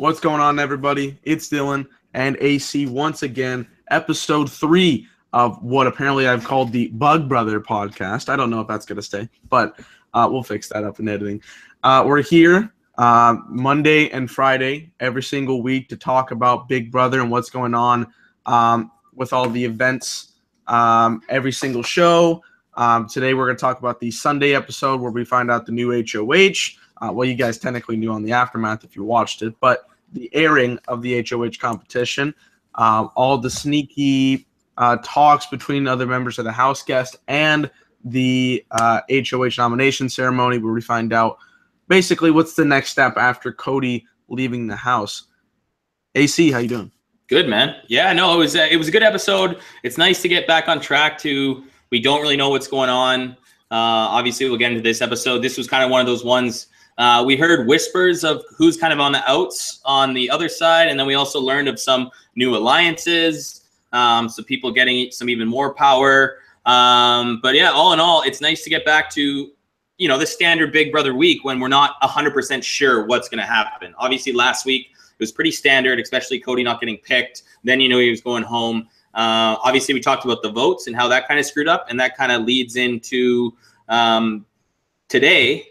What's going on, everybody? It's Dylan and AC once again, episode 3 of what apparently I've called the Bug Brother podcast. I don't know if that's going to stay, but we'll fix that up in editing. We're here Monday and Friday every single week to talk about Big Brother and what's going on with all the events every single show. Today we're going to talk about the Sunday episode where we find out the new HOH. Well, you guys technically knew on the Aftermath if you watched it, but the airing of the HOH competition, all the sneaky talks between other members of the house guest and the HOH nomination ceremony where we find out basically what's the next step after Cody leaving the house. AC, how you doing? Good, man. Yeah, no, it was a good episode. It's nice to get back on track we don't really know what's going on. Obviously, we'll get into this episode. This was kind of one of those ones. We heard whispers of who's kind of on the outs on the other side, and then we also learned of some new alliances, some people getting some even more power. But yeah, all in all, it's nice to get back to, the standard Big Brother week when we're not 100% sure what's going to happen. Obviously, last week it was pretty standard, especially Cody not getting picked. Then he was going home. Obviously, we talked about the votes and how that kind of screwed up, and that kind of leads into today.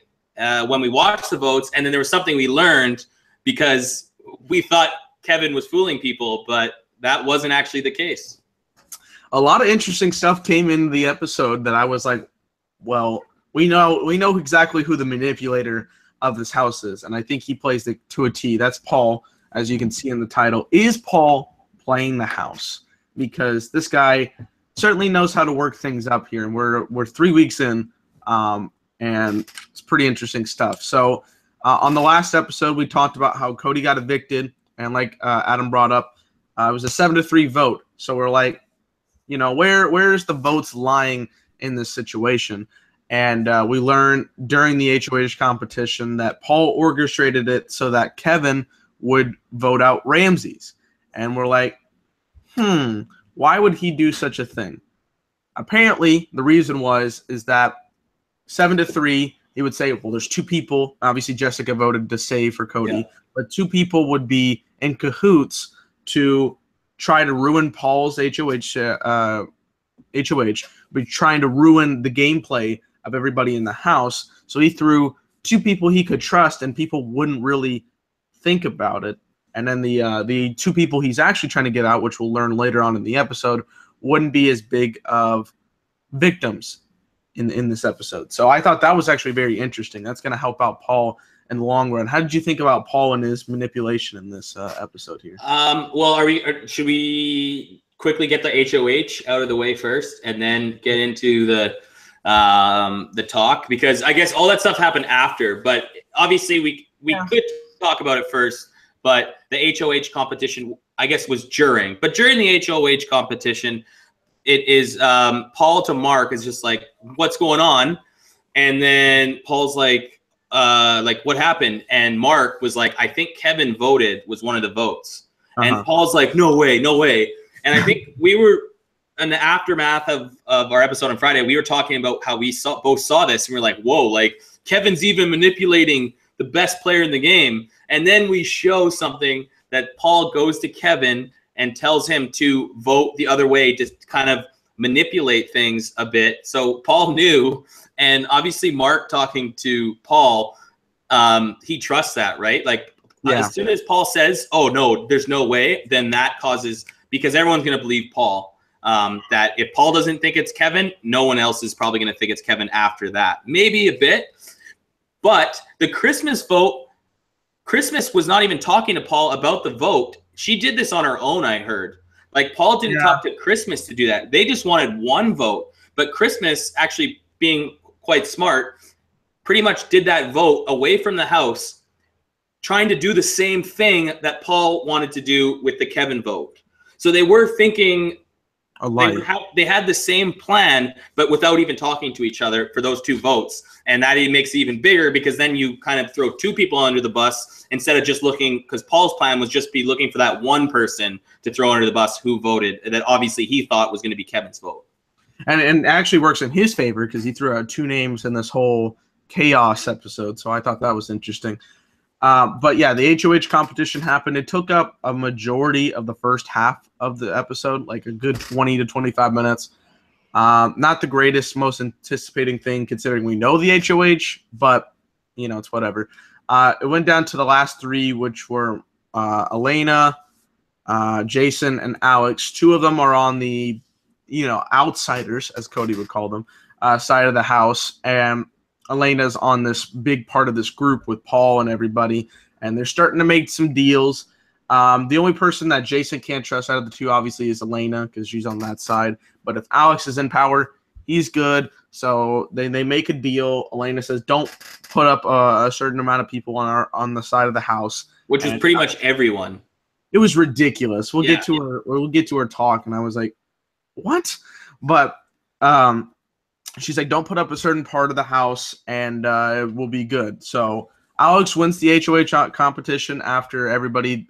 When we watched the votes, and then there was something we learned because we thought Kevin was fooling people, but that wasn't actually the case. A lot of interesting stuff came in the episode that I was like, well, we know exactly who the manipulator of this house is, and I think he plays it to a T. That's Paul, as you can see in the title. Is Paul playing the house? Because this guy certainly knows how to work things up here, and we're 3 weeks in, and it's pretty interesting stuff. So on the last episode, we talked about how Cody got evicted, and like Adam brought up, it was a 7-3 vote. So we're like, where is the votes lying in this situation? And we learned during the HOH competition that Paul orchestrated it so that Kevin would vote out Ramses. And we're like, why would he do such a thing? Apparently, the reason is that 7-3, he would say, well, there's two people. Obviously, Jessica voted to save for Cody, but two people would be in cahoots to try to ruin Paul's HOH, but trying to ruin the gameplay of everybody in the house. So he threw two people he could trust, and people wouldn't really think about it. And then the two people he's actually trying to get out, which we'll learn later on in the episode, wouldn't be as big of victims in this episode. So I thought that was actually very interesting. That's going to help out Paul in the long run. How did you think about Paul and his manipulation in this episode here? Well, should we quickly get the HOH out of the way first and then get into the talk? Because I guess all that stuff happened after, but obviously we could talk about it first. But the HOH competition, I guess, was during. But during the HOH competition, it is Paul to Mark is just like, what's going on? And then Paul's like, what happened? And Mark was like, I think Kevin voted, was one of the votes. And Paul's like, no way. And I think we were in the aftermath of our episode on Friday, we were talking about how we both saw this, and we we're like, whoa, like Kevin's even manipulating the best player in the game. And then we show something that Paul goes to Kevin and tells him to vote the other way to kind of manipulate things a bit. So Paul knew, and obviously Mark talking to Paul, he trusts that, right? Like as soon as Paul says, oh, no, there's no way, then that causes, because everyone's going to believe Paul, that if Paul doesn't think it's Kevin, no one else is probably going to think it's Kevin after that. Maybe a bit. But the Christmas vote, Christmas was not even talking to Paul about the vote. She did this on her own, I heard. Like, Paul didn't talk to Christmas to do that. They just wanted one vote. But Christmas, actually being quite smart, pretty much did that vote away from the house, trying to do the same thing that Paul wanted to do with the Kevin vote. So they were thinking they had the same plan, but without even talking to each other for those two votes. And that makes it even bigger, because then you kind of throw two people under the bus instead of just looking, because Paul's plan was just be looking for that one person to throw under the bus who voted, that obviously he thought was going to be Kevin's vote. And it actually works in his favor, because he threw out two names in this whole chaos episode. So I thought that was interesting. But yeah, the HOH competition happened. It took up a majority of the first half of the episode, like a good 20 to 25 minutes. Not the greatest, most anticipating thing considering we know the HOH, but it's whatever. It went down to the last three, which were Elena, Jason, and Alex. Two of them are on the, outsiders, as Cody would call them, side of the house, and Elena's on this big part of this group with Paul and everybody, and they're starting to make some deals. The only person that Jason can't trust out of the two, obviously, is Elena because she's on that side. But if Alex is in power, he's good. So they make a deal. Elena says, "Don't put up a certain amount of people on the side of the house," which is pretty much everyone. It was ridiculous. We'll get to her talk, and I was like, "What?" But she's like, "Don't put up a certain part of the house, and it will be good." So Alex wins the HOH competition after everybody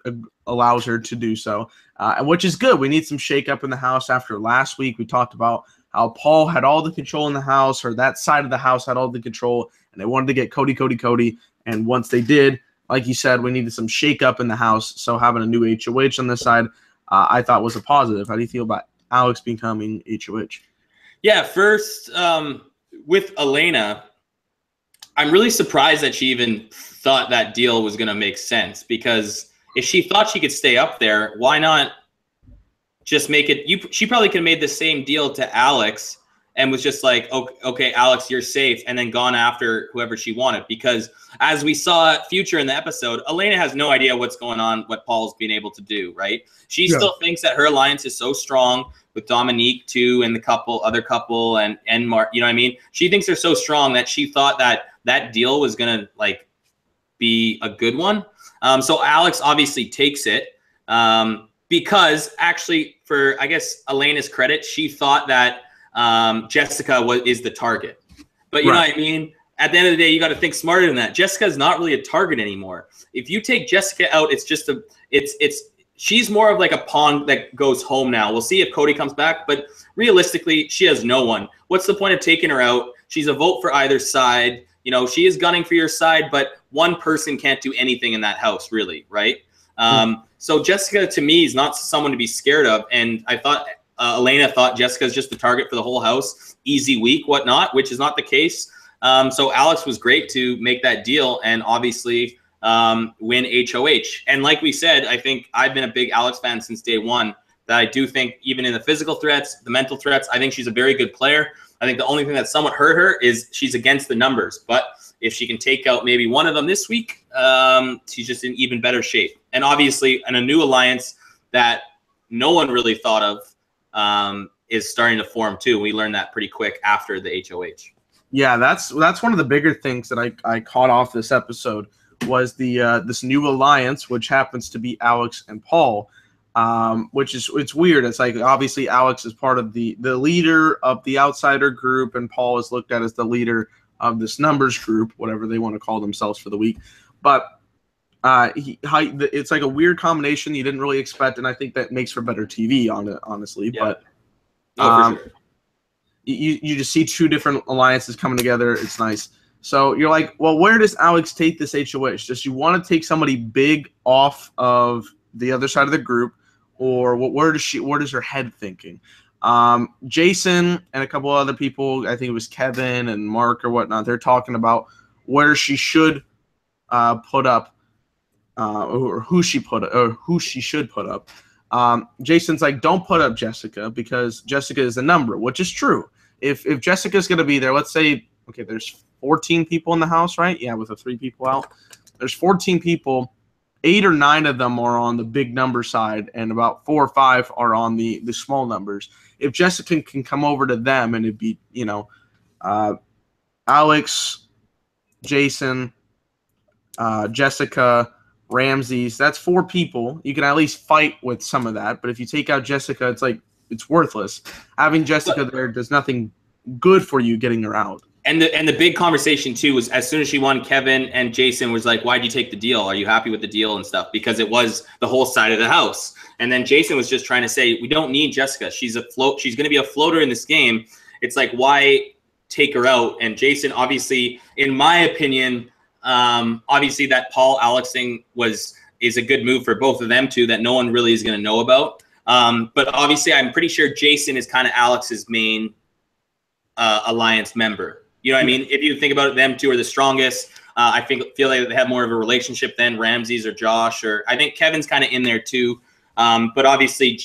allows her to do so, and which is good. We need some shakeup in the house. After last week, we talked about how Paul had all the control in the house, or that side of the house had all the control, and they wanted to get Cody. And once they did, like you said, we needed some shakeup in the house. So having a new HOH on this side, I thought was a positive. How do you feel about Alex becoming HOH? Yeah, first, with Elena, I'm really surprised that she even thought that deal was going to make sense, because if she thought she could stay up there, why not just make it? She probably could have made the same deal to Alex and was just like, okay, Alex, you're safe, and then gone after whoever she wanted. Because as we saw future in the episode, Elena has no idea what's going on, what Paul's being able to do, right? She still thinks that her alliance is so strong with Dominique too, and the other couple, and Mark, you know what I mean? She thinks they're so strong that she thought that deal was gonna be a good one. So Alex obviously takes it because actually, for I guess Elena's credit, she thought that Jessica is the target. But you know what I mean? At the end of the day, you got to think smarter than that. Jessica's not really a target anymore. If you take Jessica out, it's just she's more of like a pawn that goes home now. We'll see if Cody comes back, but realistically, she has no one. What's the point of taking her out? She's a vote for either side. She is gunning for your side, but one person can't do anything in that house, really, right? So Jessica, to me, is not someone to be scared of. And I thought Elena thought Jessica's just the target for the whole house, easy week, whatnot, which is not the case. So Alex was great to make that deal and obviously win HOH. And like we said, I think I've been a big Alex fan since day one. That I do think even in the physical threats, the mental threats, I think she's a very good player. I think the only thing that somewhat hurt her is she's against the numbers. But if she can take out maybe one of them this week, she's just in even better shape. And obviously, in a new alliance that no one really thought of is starting to form too. We learned that pretty quick after the HOH. Yeah, that's one of the bigger things that I caught off this episode was the this new alliance, which happens to be Alex and Paul. It's weird. It's like obviously Alex is part of the leader of the outsider group, and Paul is looked at as the leader of this numbers group, whatever they want to call themselves for the week. But it's like a weird combination you didn't really expect, and I think that makes for better TV honestly. Yeah. But for sure. You just see two different alliances coming together. It's nice. So you're like, well, where does Alex take this HOH? Does she want to take somebody big off of the other side of the group, or where does her head thinking? Jason and a couple other people, I think it was Kevin and Mark or whatnot, they're talking about where she should put up, or who she should put up. Jason's like, don't put up Jessica because Jessica is a number, which is true. If Jessica's going to be there, let's say, okay, there's 14 people in the house, right? Yeah, with the 3 people out. There's 14 people. 8 or 9 of them are on the big number side, and about 4 or 5 are on the small numbers. If Jessica can come over to them, and it'd be, Alex, Jason, Jessica, Ramses, that's 4 people. You can at least fight with some of that. But if you take out Jessica, it's worthless. Having Jessica there does nothing good for you getting her out. And the big conversation too was as soon as she won, Kevin and Jason was like, "Why'd you take the deal? Are you happy with the deal and stuff?" Because it was the whole side of the house. And then Jason was just trying to say, "We don't need Jessica. She's a float. She's going to be a floater in this game." It's like, why take her out? And Jason, obviously, in my opinion, Obviously, that Paul Alex thing is a good move for both of them too, that no one really is going to know about. But obviously, I'm pretty sure Jason is kind of Alex's main alliance member. You know what I mean? If you think about it, them two are the strongest. I feel like they have more of a relationship than Ramses or Josh, or I think Kevin's kind of in there too. But obviously,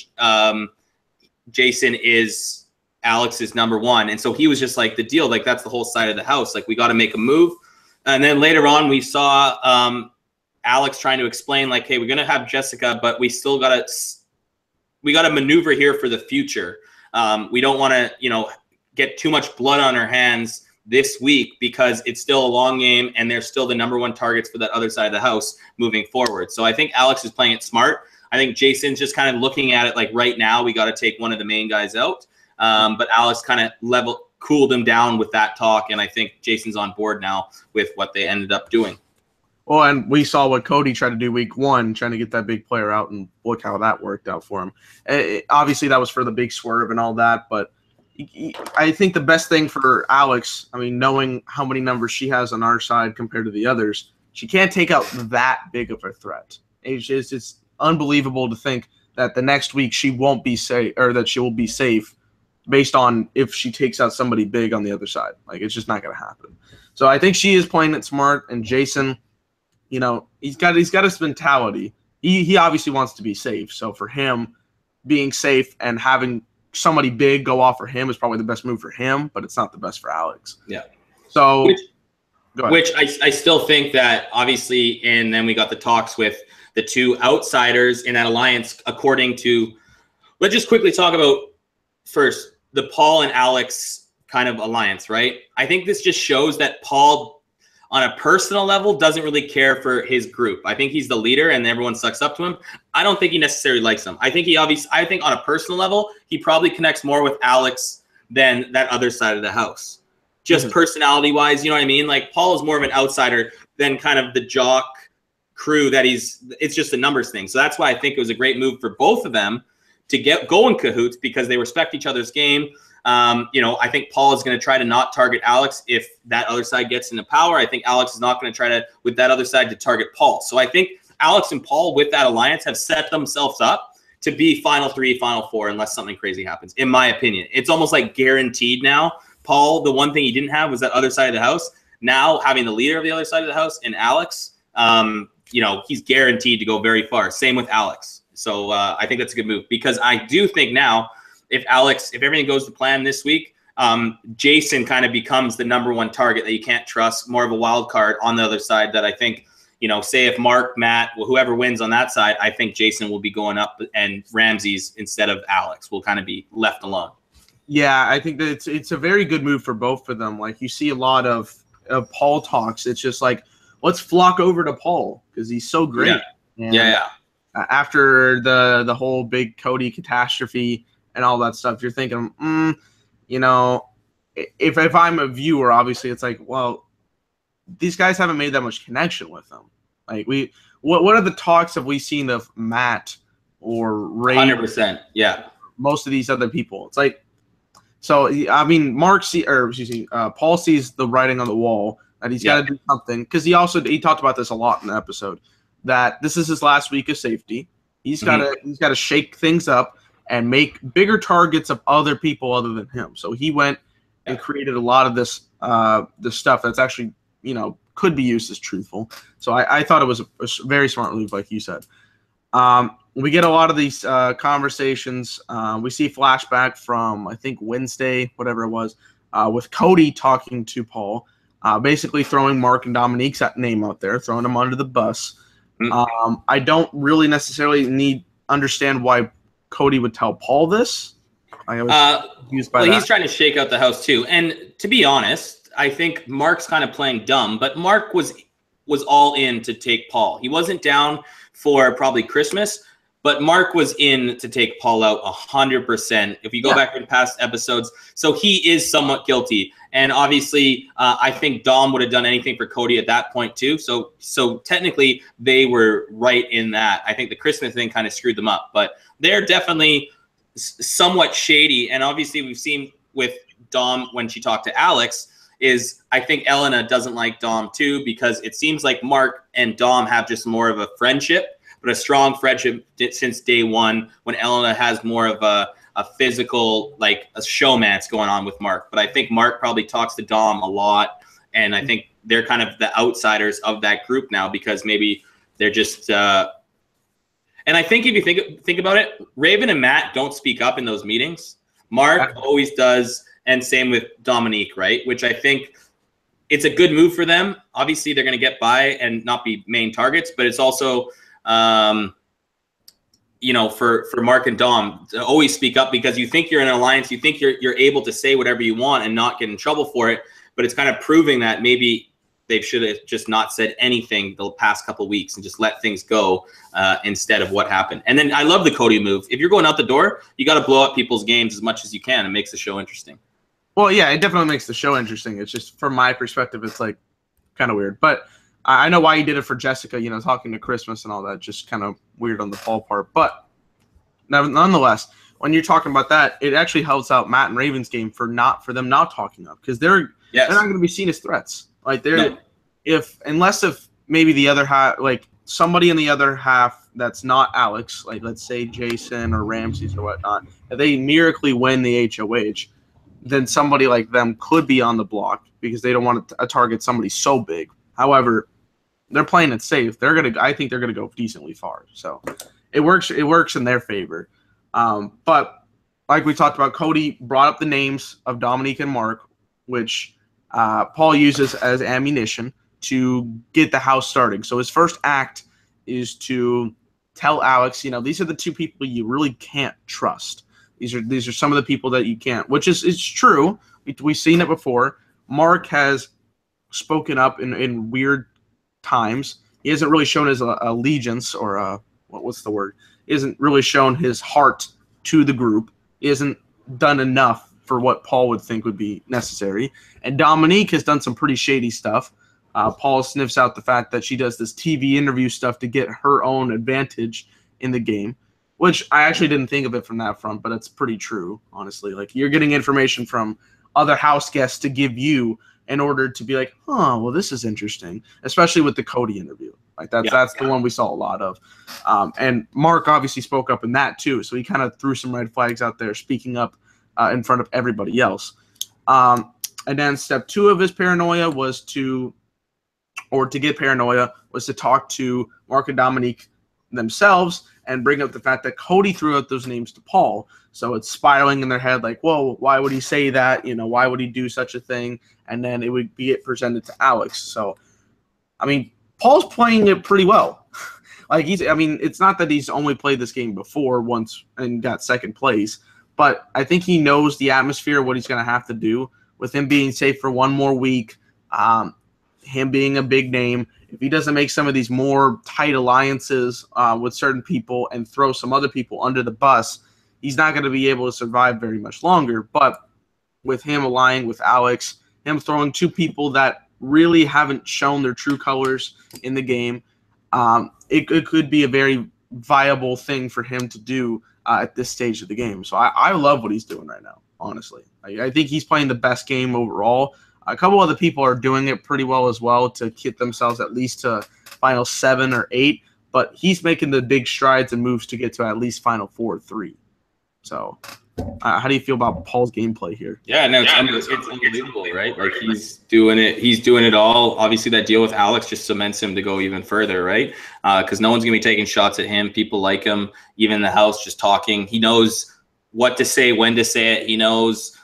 Jason is Alex's number one. And so he was just like the deal. Like, that's the whole side of the house. Like, we got to make a move. And then later on, we saw Alex trying to explain, like, hey, we're going to have Jessica, but we still got to maneuver here for the future. We don't want to, get too much blood on our hands this week because it's still a long game and they're still the number one targets for that other side of the house moving forward. So I think Alex is playing it smart. I think Jason's just kind of looking at it like, right now we got to take one of the main guys out. But Alex kind of cooled him down with that talk. And I think Jason's on board now with what they ended up doing. Well, and we saw what Cody tried to do week one, trying to get that big player out, and look how that worked out for him. Obviously, that was for the big swerve and all that, but I think the best thing for Alex, I mean, knowing how many numbers she has on our side compared to the others, she can't take out that big of a threat. It's unbelievable to think that the next week she won't be safe, or that she will be safe based on if she takes out somebody big on the other side. Like, it's just not going to happen. So I think she is playing it smart, and Jason, he's got this mentality. He obviously wants to be safe. So for him, being safe and having somebody big go off for him is probably the best move for him, but it's not the best for Alex. Yeah. So, which I still think that obviously, and then we got the talks with the two outsiders in that alliance, according to, let's just quickly talk about first the Paul and Alex kind of alliance, right? I think this just shows that Paul, on a personal level, doesn't really care for his group. I think he's the leader and everyone sucks up to him. I don't think he necessarily likes them. I think on a personal level, he probably connects more with Alex than that other side of the house. Just personality wise, you know what I mean? Like, Paul is more of an outsider than kind of the jock crew that it's just a numbers thing. So that's why I think it was a great move for both of them to go in cahoots, because they respect each other's game. I think Paul is going to try to not target Alex if that other side gets into power. I think Alex is not going to try to, with that other side, to target Paul. So I think Alex and Paul, with that alliance, have set themselves up to be final 3, final 4, unless something crazy happens, in my opinion. It's almost like guaranteed now. Paul, the one thing he didn't have was that other side of the house. Now, having the leader of the other side of the house in Alex, he's guaranteed to go very far. Same with Alex. So I think that's a good move, because I do think now, if everything goes to plan this week, Jason kind of becomes the number one target that you can't trust, more of a wild card on the other side that I think, say if Mark, Matt, whoever wins on that side, I think Jason will be going up, and Ramses instead of Alex will kind of be left alone. Yeah, I think that it's a very good move for both of them. Like, you see a lot of Paul talks. It's just like, let's flock over to Paul because he's so great. Yeah. After the whole big Cody catastrophe and all that stuff, you're thinking, if I'm a viewer, obviously it's like, well, these guys haven't made that much connection with them. Like, what are the talks have we seen of Matt or Ray? 100%. Yeah. Most of these other people. It's like, so I mean, Paul sees the writing on the wall that he's got to do something, because he talked about this a lot in the episode, that this is his last week of safety. He's got to shake things up and make bigger targets of other people other than him. So he went and created a lot of this stuff that's actually, could be used as truthful. So I thought it was a very smart move, like you said. We get a lot of these conversations. We see flashback from, I think, Wednesday, whatever it was, with Cody talking to Paul, basically throwing Mark and Dominique's name out there, throwing them under the bus. I don't really necessarily understand why Cody would tell Paul this. I was confused by that. He's trying to shake out the house too. And to be honest, I think Mark's kind of playing dumb, but Mark was all in to take Paul. He wasn't down for probably Christmas, but Mark was in to take Paul out 100%. If you go back in past episodes, so he is somewhat guilty. And obviously, I think Dom would have done anything for Cody at that point too. So technically, they were right in that. I think the Christmas thing kind of screwed them up, but they're definitely somewhat shady. And obviously, we've seen with Dom when she talked to Alex, is I think Elena doesn't like Dom too, because it seems like Mark and Dom have just more of a friendship, but a strong friendship since day one, when Elena has more of a physical, like a showmance going on with Mark. But I think Mark probably talks to Dom a lot, and I think they're kind of the outsiders of that group now, because maybe they're just and I think if you think about it, Raven and Matt don't speak up in those meetings. Mark always does, and same with Dominique, right? Which I think it's a good move for them. Obviously, they're going to get by and not be main targets, but it's also, you know, for Mark and Dom to always speak up, because you think you're in an alliance, you think you're able to say whatever you want and not get in trouble for it, but it's kind of proving that maybe they should have just not said anything the past couple of weeks and just let things go instead of what happened. And then I love the Cody move. If you're going out the door, you got to blow up people's games as much as you can. It makes the show interesting. Well, yeah, it definitely makes the show interesting. It's just, from my perspective, it's like kind of weird. But I know why he did it for Jessica, you know, talking to Christmas and all that. Just kind of weird on the Paul part. But nonetheless, when you're talking about that, it actually helps out Matt and Raven's game for them not talking up, because they're not going to be seen as threats. Like unless maybe the other half, like somebody in the other half that's not Alex, like let's say Jason or Ramses or whatnot, if they miraculously win the HOH, then somebody like them could be on the block because they don't want to target somebody so big. However, they're playing it safe. I think they're gonna go decently far. So it works in their favor. But like we talked about, Cody brought up the names of Dominique and Mark, which Paul uses as ammunition to get the house starting. So his first act is to tell Alex, you know, these are the two people you really can't trust. These are some of the people that you can't, which is true. We've seen it before. Mark has spoken up in weird times. He hasn't really shown his allegiance, or what's the word? He hasn't really shown his heart to the group. He hasn't done enough for what Paul would think would be necessary. And Dominique has done some pretty shady stuff. Paul sniffs out the fact that she does this TV interview stuff to get her own advantage in the game, which I actually didn't think of it from that front, but it's pretty true, honestly. Like, you're getting information from other house guests to give you in order to be like, oh, well, this is interesting, especially with the Cody interview. Like, that's the one we saw a lot of. And Mark obviously spoke up in that, too, so he kind of threw some red flags out there, speaking up in front of everybody else. And then step 2 of his paranoia was to get paranoia, was to talk to Mark and Dominique themselves and bring up the fact that Cody threw out those names to Paul. So it's spiraling in their head like, whoa, why would he say that? You know, why would he do such a thing? And then it would be presented to Alex. So, I mean, Paul's playing it pretty well. Like, it's not that he's only played this game before once and got second place, but I think he knows the atmosphere, what he's going to have to do with him being safe for one more week, him being a big name. If he doesn't make some of these more tight alliances with certain people and throw some other people under the bus, he's not going to be able to survive very much longer. But with him aligning with Alex, him throwing 2 people that really haven't shown their true colors in the game, it could be a very viable thing for him to do at this stage of the game. So I love what he's doing right now, honestly. I think he's playing the best game overall. A couple other people are doing it pretty well as well to get themselves at least to final 7 or 8, but he's making the big strides and moves to get to at least final 4 or 3. So how do you feel about Paul's gameplay here? Yeah, no, it's unbelievable, right? Like, he's doing it all. Obviously, that deal with Alex just cements him to go even further, right? Because no one's going to be taking shots at him. People like him, even in the house, just talking. He knows what to say, when to say it. He knows,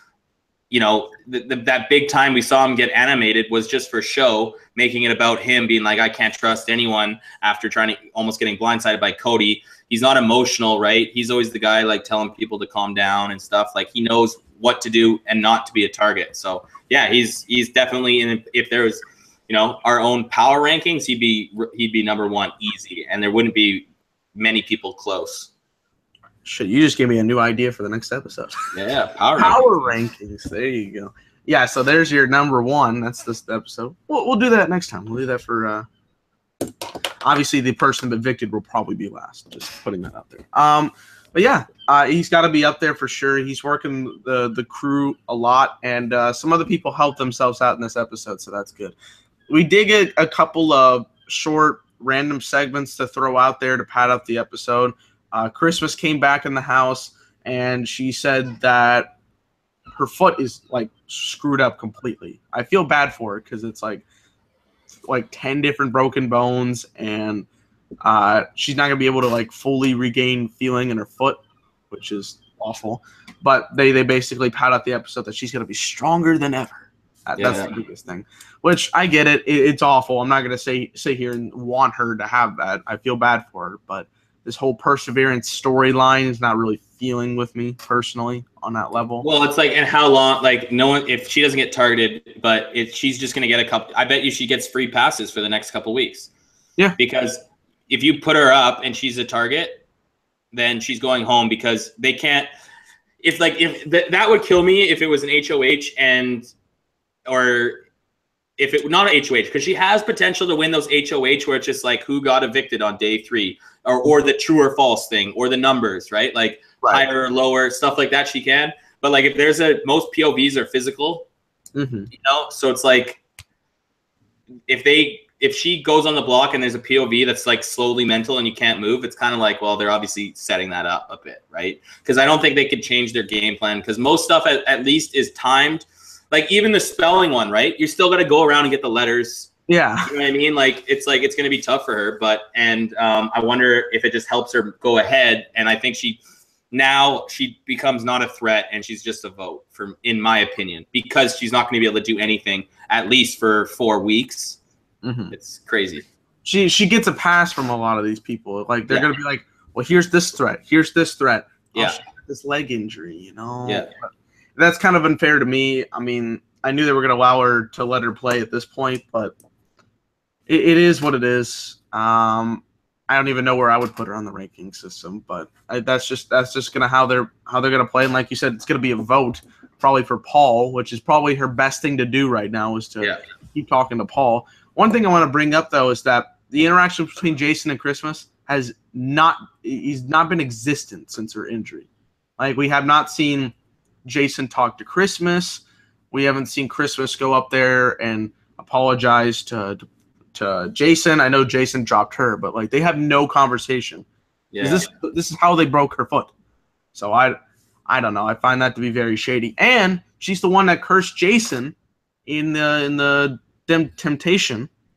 you know, that big time we saw him get animated was just for show, making it about him being like, I can't trust anyone after almost getting blindsided by Cody. He's not emotional, right? He's always the guy like telling people to calm down and stuff. Like, he knows what to do and not to be a target. So yeah, he's definitely in. If there was, you know, our own power rankings, he'd be number 1 easy, and there wouldn't be many people close. Shit, you just gave me a new idea for the next episode. Yeah, power rankings. There you go. Yeah, so there's your number 1. That's this episode. We'll do that next time. We'll do that for Obviously, the person evicted will probably be last. Just putting that out there. But yeah, he's got to be up there for sure. He's working the crew a lot, and some other people helped themselves out in this episode, so that's good. We did get a couple of short, random segments to throw out there to pad up the episode. Christmas came back in the house, and she said that her foot is like screwed up completely. I feel bad for her because it's like 10 different broken bones, and she's not gonna be able to like fully regain feeling in her foot, which is awful. But they basically pad out the episode that she's gonna be stronger than ever. That's the biggest thing. Which I get it. It's awful. I'm not gonna sit here and want her to have that. I feel bad for her, but this whole perseverance storyline is not really feeling with me personally on that level. Well, it's like, and how long? Like, no one, if she doesn't get targeted, but if she's just gonna get a couple, I bet you she gets free passes for the next couple weeks. Yeah, because if you put her up and she's a target, then she's going home because they can't. That would kill me if it was an HOH or if it not an HOH, because she has potential to win those HOH where it's just like who got evicted on day 3 or the true or false thing or the numbers, right? Like higher or lower, stuff like that she can. But like if there's most POVs are physical, you know, so it's like if she goes on the block and there's a POV that's like slowly mental and you can't move, it's kind of like, well, they're obviously setting that up a bit, right? Because I don't think they could change their game plan because most stuff at least is timed. Like even the spelling one, right? You still got to go around and get the letters. Yeah. You know what I mean? Like it's going to be tough for her, I wonder if it just helps her go ahead. And I think she becomes not a threat and she's just a vote in my opinion, because she's not going to be able to do anything at least for 4 weeks. It's crazy. She gets a pass from a lot of these people. Like they're gonna be like, well, here's this threat. Here's this threat. Yeah. She got this leg injury, you know. Yeah. But that's kind of unfair to me. I mean, I knew they were gonna allow her to let her play at this point, but it is what it is. I don't even know where I would put her on the ranking system, but that's just gonna how they're gonna play. And like you said, it's gonna be a vote probably for Paul, which is probably her best thing to do right now is to keep talking to Paul. One thing I want to bring up, though, is that the interaction between Jason and Christmas he's not been existent since her injury. Like, we have not seen Jason talk to Christmas. We haven't seen Christmas go up there and apologize to Jason. I know Jason dropped her, but, like, they have no conversation. Yeah. This is how they broke her foot. So, I don't know. I find that to be very shady. And she's the one that cursed Jason in the Den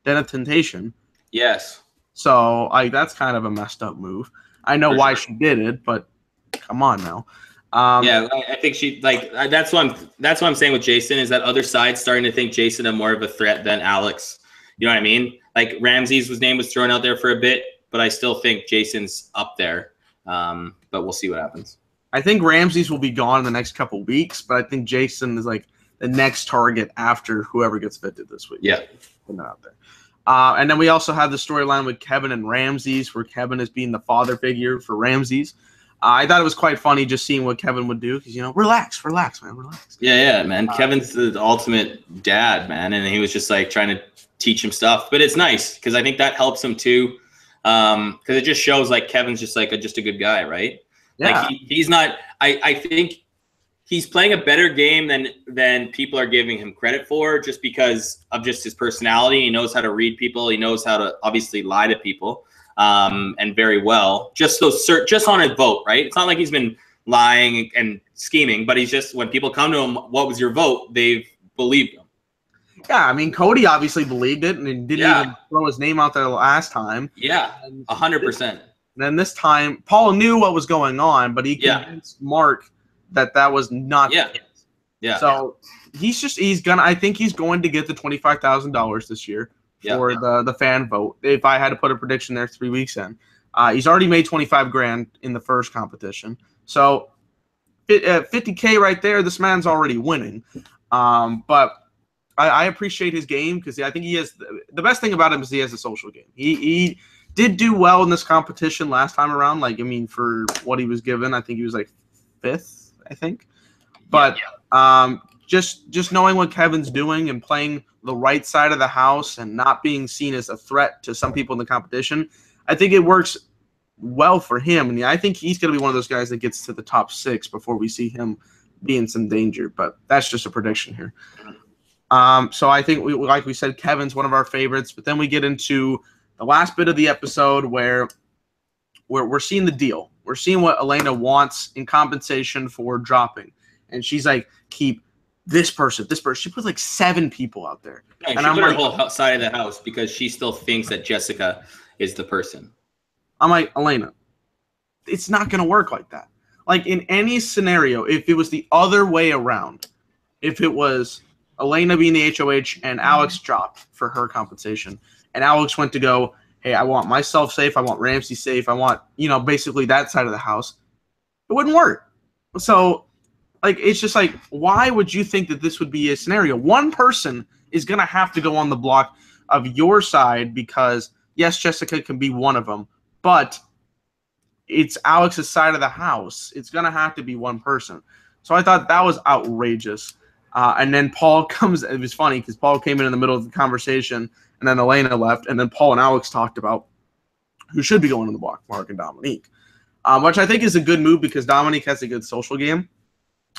of Temptation. Yes. So that's kind of a messed up move. I know why she did it, but come on now. I think she that's what I'm saying with Jason is that other side starting to think Jason is more of a threat than Alex. You know what I mean? Like Ramsey's name was thrown out there for a bit, but I still think Jason's up there. But we'll see what happens. I think Ramsey's will be gone in the next couple weeks, but I think Jason is like the next target after whoever gets fitted this week. Yeah. Putting that out there. And then we also have the storyline with Kevin and Ramses, where Kevin is being the father figure for Ramses. I thought it was quite funny just seeing what Kevin would do because, you know, relax, man, relax. Yeah, man. Kevin's the ultimate dad, man, and he was just like trying to teach him stuff. But it's nice because I think that helps him too, because it just shows like Kevin's just like just a good guy, right? Yeah. Like he's not. I think he's playing a better game than people are giving him credit for, just because of just his personality. He knows how to read people. He knows how to obviously lie to people, and very well. Just on his vote, right? It's not like he's been lying and scheming, but he's just, when people come to him, what was your vote? They've believed him. Yeah, I mean, Cody obviously believed it and didn't even throw his name out there last time. Yeah, 100%. Then this time, Paul knew what was going on, but he convinced Mark that was not the case. Yeah. So I think he's going to get the $25,000 this year for the fan vote. If I had to put a prediction there 3 weeks in, he's already made $25,000 in the first competition. So $50K right there, this man's already winning. But I appreciate his game because I think he has the best thing about him is he has a social game. He did do well in this competition last time around. Like, I mean, for what he was given, I think he was like 5th. I think, but just knowing what Kevin's doing and playing the right side of the house and not being seen as a threat to some people in the competition, I think it works well for him. And I think he's going to be one of those guys that gets to the top 6 before we see him be in some danger. But that's just a prediction here. So I think, like we said, Kevin's one of our favorites. But then we get into the last bit of the episode where we're seeing the deal. We're seeing what Elena wants in compensation for dropping. And she's like, keep this person. She put like 7 people out there. Yeah, and she I'm put like, her whole side of the house because she still thinks that Jessica is the person. I'm like, Elena, it's not going to work like that. Like in any scenario, if it was the other way around, if it was Elena being the HOH and Alex dropped for her compensation, and Alex went to go, hey, I want myself safe, I want Ramsey safe, I want, basically that side of the house, it wouldn't work. So, like, it's just like, why would you think that this would be a scenario? One person is going to have to go on the block of your side because, yes, Jessica can be one of them, but it's Alex's side of the house. It's going to have to be one person. So I thought that was outrageous. And then Paul comes. It was funny because Paul came in the middle of the conversation, and then Elena left, and then Paul and Alex talked about who should be going on the block, Mark and Dominique, which I think is a good move because Dominique has a good social game.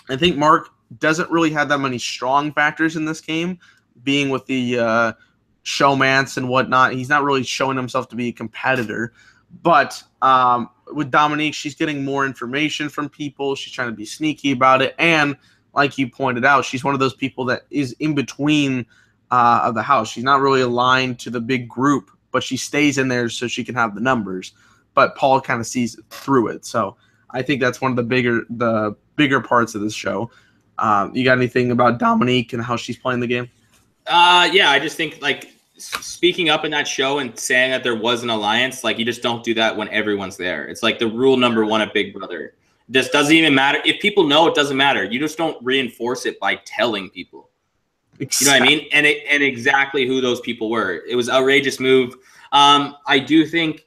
I think Mark doesn't really have that many strong factors in this game, being with the showmance and whatnot. He's not really showing himself to be a competitor. But with Dominique, she's getting more information from people. She's trying to be sneaky about it. And like you pointed out, she's one of those people that is in between of the house. She's not really aligned to the big group, but she stays in there so she can have the numbers. But Paul kind of sees through it. So I think that's one of the bigger parts of this show. You got anything about Dominique and how she's playing the game? Yeah, I just think, like, speaking up in that show and saying that there was an alliance, like, you just don't do that when everyone's there. It's like the rule number 1 of Big Brother. It just doesn't even matter. If people know, it doesn't matter. You just don't reinforce it by telling people. Exactly. You know what I mean? And exactly who those people were. It was an outrageous move. I do think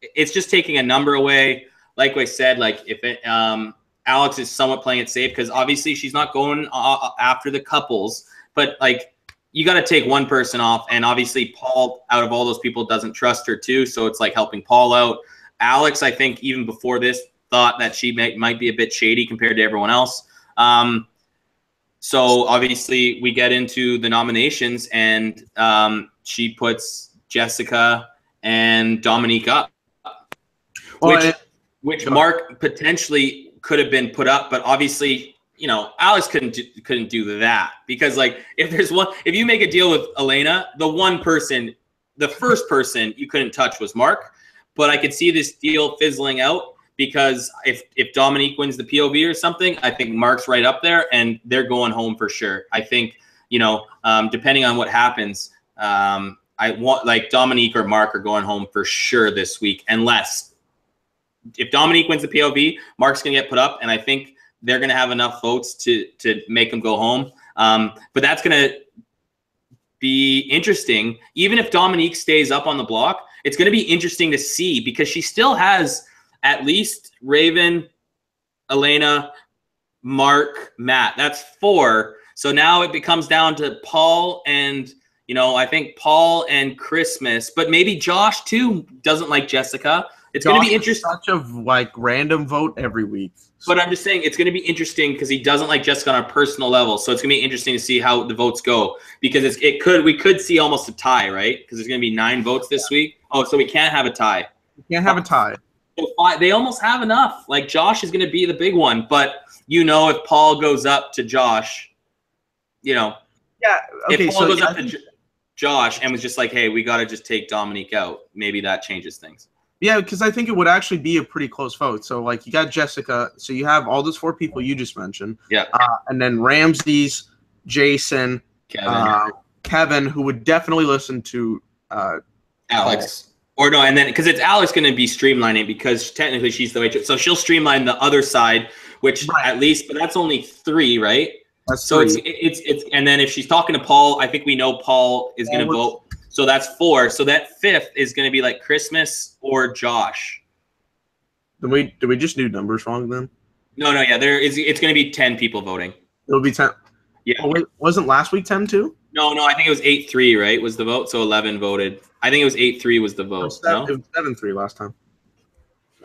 it's just taking a number away. Like I said, like, if it, Alex is somewhat playing it safe because obviously she's not going after the couples, but, like, you got to take one person off, and obviously Paul, out of all those people, doesn't trust her too, so it's like helping Paul out. Alex, I think, even before this, thought that she might be a bit shady compared to everyone else. So obviously we get into the nominations, and she puts Jessica and Dominique up, which Mark potentially could have been put up, but obviously, Alex couldn't do that because, like, if you make a deal with Elena, the first person you couldn't touch was Mark. But I could see this deal fizzling out because if Dominique wins the POV or something, I think Mark's right up there and they're going home for sure. I think, depending on what happens, I want, like, Dominique or Mark are going home for sure this week, unless if Dominique wins the POV, Mark's gonna get put up, and I think they're going to have enough votes to make them go home. But that's going to be interesting. Even if Dominique stays up on the block, it's going to be interesting to see because she still has at least Raven, Elena, Mark, Matt. That's 4. So now it becomes down to Paul and, I think Paul and Christmas, but maybe Josh too doesn't like Jessica. It's going to be interesting. Such a, like, random vote every week. But I'm just saying it's going to be interesting because he doesn't like Jessica on a personal level. So it's going to be interesting to see how the votes go because we could see almost a tie, right? Because there's going to be 9 votes this week. Oh, so we can't have a tie. We can't have a tie. So they almost have enough. Like, Josh is going to be the big one. But, if Paul goes up to Josh, Yeah, okay. If Paul goes up to Josh and was just like, hey, we got to just take Dominique out, maybe that changes things. Yeah, because I think it would actually be a pretty close vote. So, like, you got Jessica. So you have all those 4 people you just mentioned. Yeah. And then Ramses, Jason, Kevin, who would definitely listen to Alex. Or no, and then because it's Alex going to be streamlining because technically she's the HOH. So she'll streamline the other side, which at least, but that's only 3, right? That's so 3. It's and then if she's talking to Paul, I think we know Paul is going to vote. So that's 4. So that 5th is going to be like Christmas or Josh. Did we just do numbers wrong then? No, yeah. It's going to be 10 people voting. It'll be 10. Yeah. Oh, wait, wasn't last week 10-2? No, I think it was 8-3, right? Was the vote? So 11 voted. I think it was 8-3 was the vote. No? It was 7-3 last time.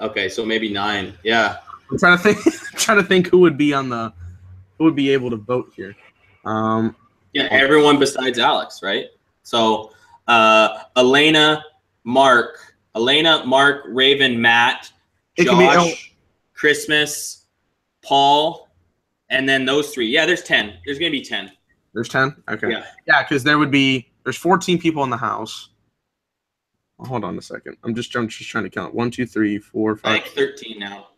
Okay, so maybe 9. Yeah. I'm trying to think. Trying to think who would be able to vote here. Yeah, everyone besides Alex, right? So Elena, Mark, Raven, Matt, Josh, Christmas, Paul, and then those 3. Yeah, there's 10. There's gonna be 10. There's 10. Okay. Yeah, because there's 14 people in the house. Well, hold on a second. I'm just trying to count. 1, 2, 3, 4, 5. I think 13 now.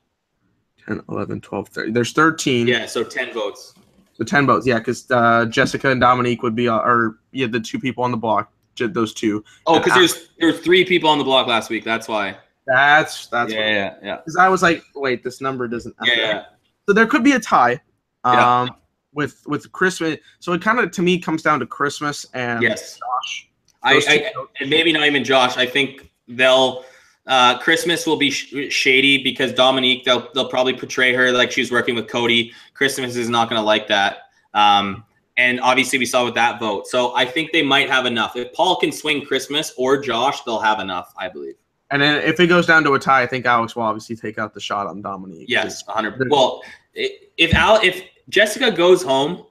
10, 11, 12, 13. There's 13. Yeah, so 10 votes. So 10 votes. Yeah, because Jessica and Dominique would be, the 2 people on the block. Those 2. Oh, because there's 3 people on the block last week. That's why. That's yeah. Because I was like, wait, this number doesn't. Yeah. So there could be a tie. With Christmas. So it kind of to me comes down to Christmas and Josh. And maybe not even Josh. I think they'll Christmas will be shady because Dominique they'll probably portray her like she's working with Cody. Christmas is not going to like that. And obviously we saw with that vote. So I think they might have enough. If Paul can swing Christmas or Josh, they'll have enough, I believe. And then if it goes down to a tie, I think Alex will obviously take out the shot on Dominique. Yes, 100%. Well, if Jessica goes home,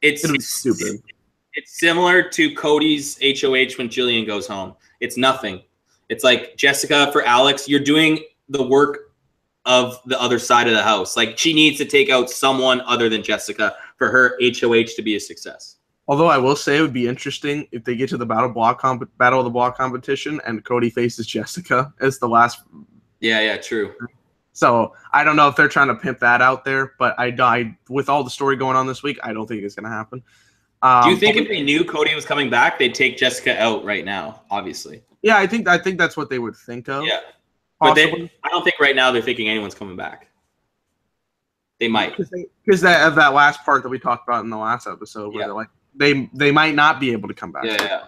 it's stupid. It's similar to Cody's HOH when Jillian goes home. It's nothing. It's like Jessica for Alex, you're doing the work of the other side of the house. Like she needs to take out someone other than Jessica for her HOH to be a success. Although I will say it would be interesting if they get to the Battle of the Block competition and Cody faces Jessica as the last. Yeah, true. So I don't know if they're trying to pimp that out there, but with all the story going on this week, I don't think it's going to happen. Do you think if they knew Cody was coming back, they'd take Jessica out right now? Obviously. Yeah, I think that's what they would think of. Yeah, but I don't think right now they're thinking anyone's coming back. They might because of that last part that we talked about in the last episode, where they're like they might not be able to come back. Yeah.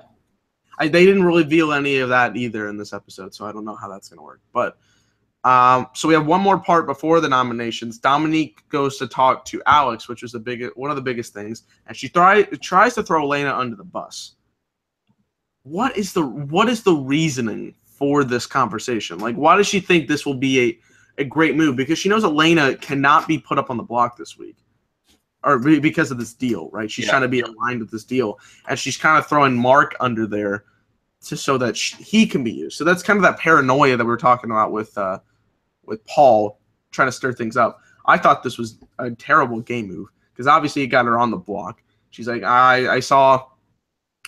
They didn't reveal any of that either in this episode, so I don't know how that's going to work. But so we have one more part before the nominations. Dominique goes to talk to Alex, which was one of the biggest things, and she tries to throw Elena under the bus. What is the reasoning for this conversation? Like, why does she think this will be a great move? Because she knows Elena cannot be put up on the block this week, or because of this deal, right? She's trying to be aligned with this deal, and she's kind of throwing Mark under there so that he can be used. So that's kind of that paranoia that we were talking about with Paul trying to stir things up. I thought this was a terrible game move because obviously it got her on the block. She's like, I saw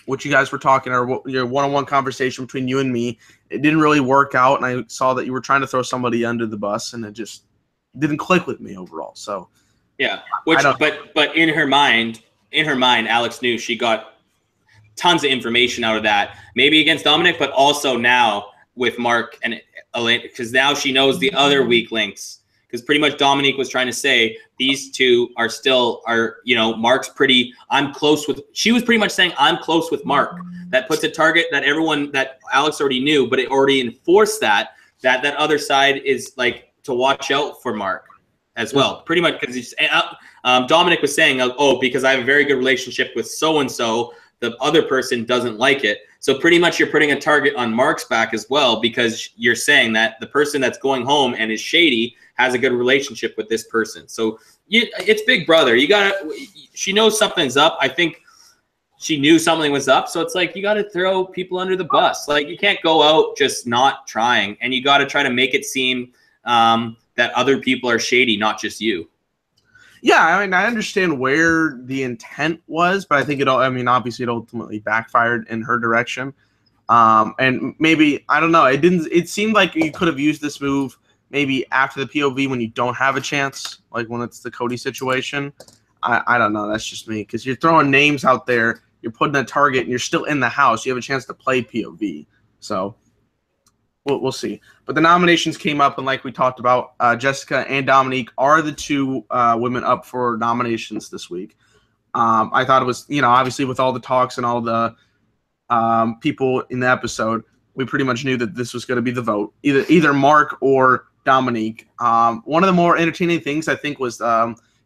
what you guys were talking, or your one-on-one conversation between you and me. It didn't really work out, and I saw that you were trying to throw somebody under the bus, and it just didn't click with me overall. So yeah, but in her mind, Alex knew she got tons of information out of that, maybe against Dominic, but also now with Mark and Elaine, because now she knows the other weak links. Because pretty much Dominique was trying to say these two are Mark's pretty. She was pretty much saying I'm close with Mark. That puts a target that Alex already knew, but it already enforced that other side is like to watch out for Mark as well. Pretty much because Dominic was saying, because I have a very good relationship with so and so, the other person doesn't like it. So pretty much you're putting a target on Mark's back as well, because you're saying that the person that's going home and is shady has a good relationship with this person. So it's Big Brother. She knows something's up. I think she knew something was up. So it's like, you got to throw people under the bus. Like you can't go out just not trying, and you got to try to make it seem that other people are shady, not just you. Yeah, I mean, I understand where the intent was, but I think obviously it ultimately backfired in her direction. And maybe, I don't know, it seemed like you could have used this move maybe after the POV when you don't have a chance, like when it's the Cody situation. I don't know, that's just me, because you're throwing names out there, you're putting a target, and you're still in the house. You have a chance to play POV. So we'll see. But the nominations came up, and like we talked about, Jessica and Dominique are the two women up for nominations this week. I thought it was, obviously with all the talks and all the people in the episode, we pretty much knew that this was going to be the vote, either Mark or Dominique. One of the more entertaining things I think was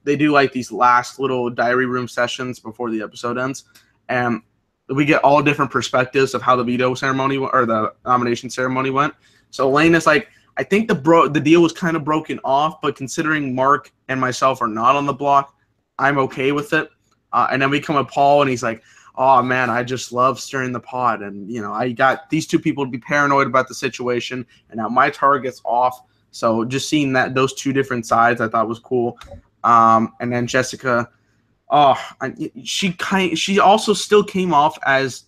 they do like these last little diary room sessions before the episode ends, and we get all different perspectives of how the veto ceremony or the nomination ceremony went. So Elaine is like, I think the deal was kind of broken off, but considering Mark and myself are not on the block, I'm okay with it. And then we come with Paul, and he's like, oh man, I just love stirring the pot, and I got these two people to be paranoid about the situation, and now my target's off. So just seeing those two different sides, I thought was cool. And then Jessica, she also still came off as,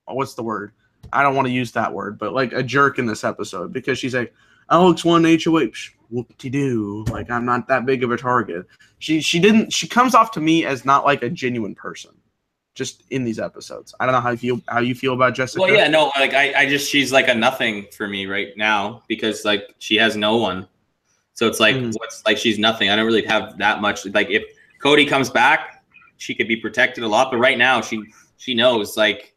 what's the word? I don't want to use that word, but like a jerk in this episode, because she's like, Alex won HOH, whoop-de-doo, like I'm not that big of a target. She comes off to me as not like a genuine person, just in these episodes. I don't know how you feel about Jessica. Well, yeah, no, like she's like a nothing for me right now, because like she has no one. So it's like, what's like, she's nothing. I don't really have that much. Like if Cody comes back, she could be protected a lot, but right now she knows like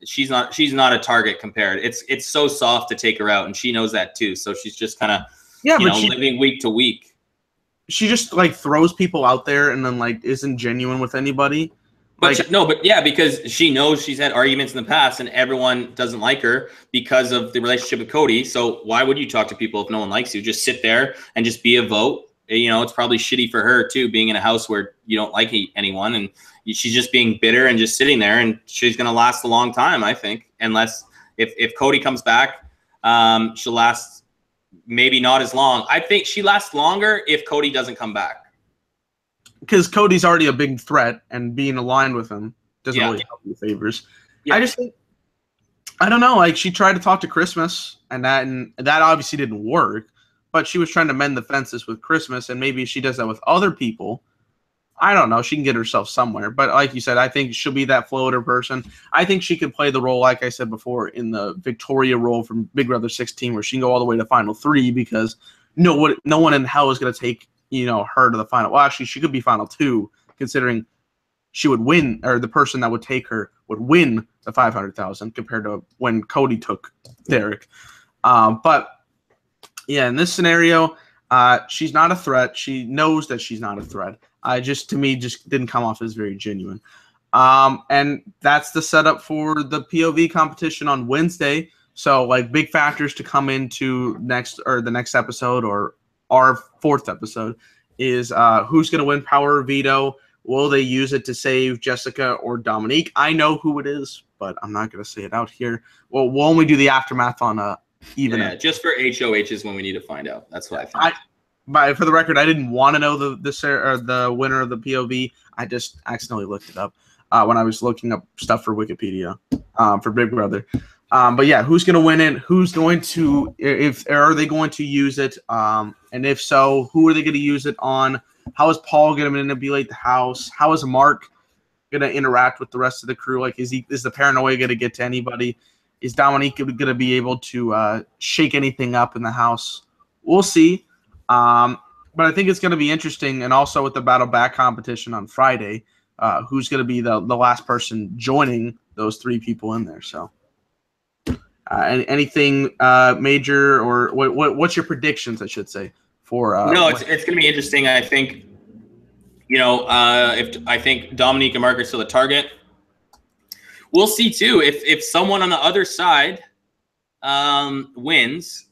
she's not a target compared. It's so soft to take her out, and she knows that too. So she's just kind of living week to week. She just like throws people out there and then like isn't genuine with anybody. But because she knows she's had arguments in the past and everyone doesn't like her because of the relationship with Cody. So why would you talk to people if no one likes you? Just sit there and just be a vote. It's probably shitty for her too, being in a house where you don't like anyone, and she's just being bitter and just sitting there, and she's going to last a long time, I think, unless if Cody comes back, she'll last maybe not as long. I think she lasts longer if Cody doesn't come back. Because Cody's already a big threat, and being aligned with him doesn't really help you favors. Yeah. I just think, I don't know, like she tried to talk to Christmas, and that obviously didn't work, but she was trying to mend the fences with Christmas, and maybe if she does that with other people, I don't know, she can get herself somewhere. But like you said, I think she'll be that floater person. I think she could play the role, like I said before, in the Victoria role from Big Brother 16, where she can go all the way to Final 3, because no one in hell is going to take her to the final. Well, actually, she could be final 2, considering she would win, or the person that would take her would win the 500,000 compared to when Cody took Derek. But yeah, in this scenario, she's not a threat. She knows that she's not a threat. To me, didn't come off as very genuine. And that's the setup for the POV competition on Wednesday. So like big factors to come into the next episode, or our 4th episode, is who's going to win power or veto. Will they use it to save Jessica or Dominique? I know who it is, but I'm not going to say it out here. Well, we'll only do the aftermath on even. Yeah, just for HOH is when we need to find out. That's what I think. For the record, I didn't want to know the winner of the POV. I just accidentally looked it up when I was looking up stuff for Wikipedia for Big Brother. But yeah, who's going to win it? Who's going to, are they going to use it? And if so, who are they going to use it on? How is Paul going to manipulate the house? How is Mark going to interact with the rest of the crew? Like, is the paranoia going to get to anybody? Is Dominique going to be able to shake anything up in the house? We'll see. But I think it's going to be interesting. And also with the Battle Back competition on Friday, who's going to be the last person joining those 3 people in there. So. Anything major, or what's your predictions, I should say, for no, it's going to be interesting. I think if I think Dominique and Mark are still a target. We'll see too if someone on the other side wins,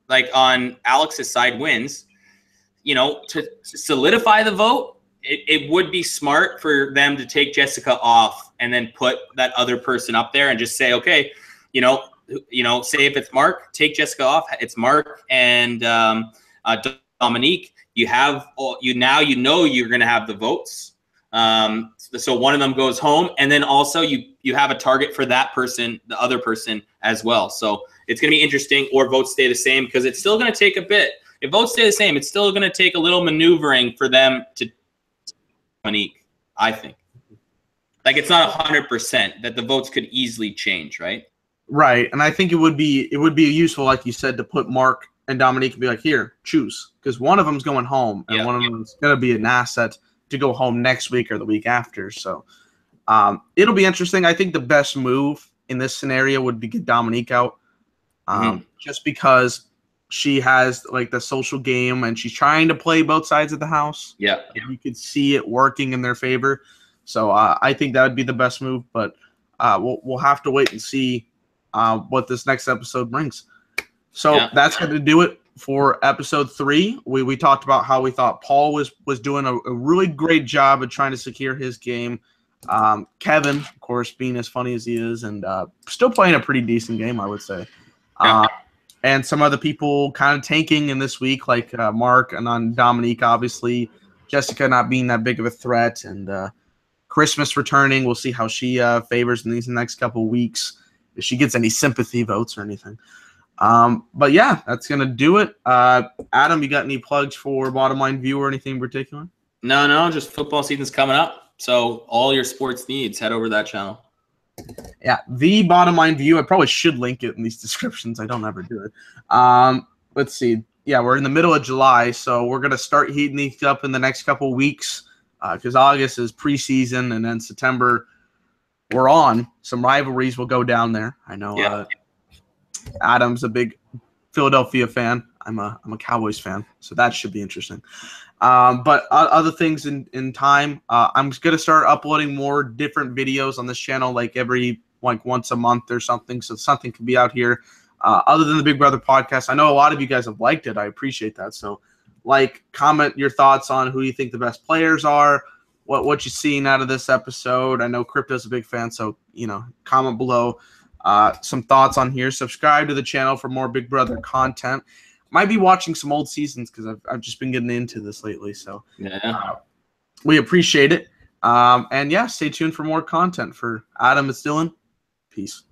like on Alex's side wins, to solidify the vote, it would be smart for them to take Jessica off and then put that other person up there and just say, okay, say if it's Mark, take Jessica off. It's Mark and Dominique. You're going to have the votes. So one of them goes home, and then also you have a target for that person, the other person as well. So it's going to be interesting. Or votes stay the same, because it's still going to take a bit. If votes stay the same, it's still going to take a little maneuvering for them to Dominique, I think. Like, it's not 100% that the votes could easily change, right? Right, and I think it would be useful, like you said, to put Mark and Dominique and be like, here, choose, because one of them's going home, and one of them's going to be an asset to go home next week or the week after. So it'll be interesting. I think the best move in this scenario would be get Dominique out, just because she has like the social game, and she's trying to play both sides of the house. Yeah. You could see it working in their favor. So I think that would be the best move, but we'll have to wait and see what this next episode brings. So that's going to do it for episode 3. We talked about how we thought Paul was doing a really great job of trying to secure his game. Kevin, of course, being as funny as he is, and still playing a pretty decent game, I would say. And some other people kind of tanking in this week, like Mark and on Dominique, obviously. Jessica not being that big of a threat, and Christmas returning. We'll see how she favors in these next couple of weeks, if she gets any sympathy votes or anything. But yeah, that's going to do it. Adam, you got any plugs for Bottom Line View or anything in particular? No, just football season's coming up. So all your sports needs, head over to that channel. Yeah, the Bottom Line View. I probably should link it in these descriptions. I don't ever do it. Let's see. Yeah, we're in the middle of July, so we're going to start heating these up in the next couple weeks because August is preseason, and then September we're on. Some rivalries will go down there. I know Adam's a big Philadelphia fan. I'm a Cowboys fan, so that should be interesting. But other things in time, I'm going to start uploading more different videos on this channel, like once a month or something, so something can be out here. Other than the Big Brother podcast, I know a lot of you guys have liked it. I appreciate that. So, comment your thoughts on who you think the best players are, what you've seen out of this episode. I know Crypto's a big fan, so comment below some thoughts on here. Subscribe to the channel for more Big Brother content. Might be watching some old seasons because I've just been getting into this lately. So we appreciate it. And yeah, stay tuned for more content. For Adam, it's Dylan. Peace.